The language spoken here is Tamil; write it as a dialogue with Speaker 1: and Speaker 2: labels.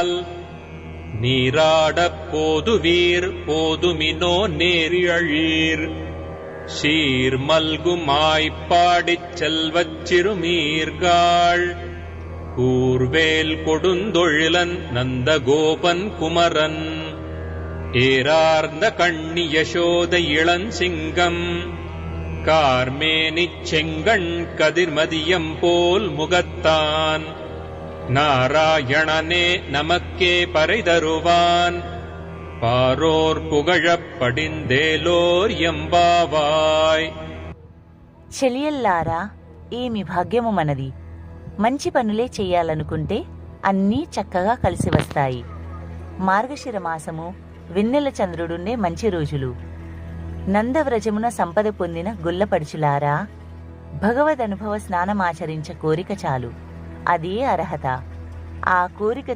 Speaker 1: நீரால் நீராடப் போதுவீர் போதுமினோ நேரியழீர் சீர்மல்குமாய்ப்பாடிச் செல்வச் சிறுமீர்காள் கூர்வேல் கொடுந்தொழிலன் நந்தகோபன் குமரன் ஏரார்ந்த கண்ணி யசோத இளஞ்சிங்கம் கார்மேனிச் செங்கண் கதிர்மதியம் போல் முகத்தான் நாராயணனே நமக்கே பறை தருவான் பாரோர் புகழப் పడిందేలోర్ ఎంబావాయ్.
Speaker 2: చెలియల్లారా, ఏమి భాగ్యము మనది. మంచి పనులే చెయ్యాలనుకుంటే అన్నీ చక్కగా కలిసి వస్తాయి. మార్గశిర మాసము, వెన్నెల చంద్రుడుండే మంచి రోజులు. నందవ్రజమున సంపద పొందిన గుల్లపడుచులారా, భగవదనుభవ స్నానమాచరించ కోరిక చాలు. అదే అర్హత. ఆ కోరిక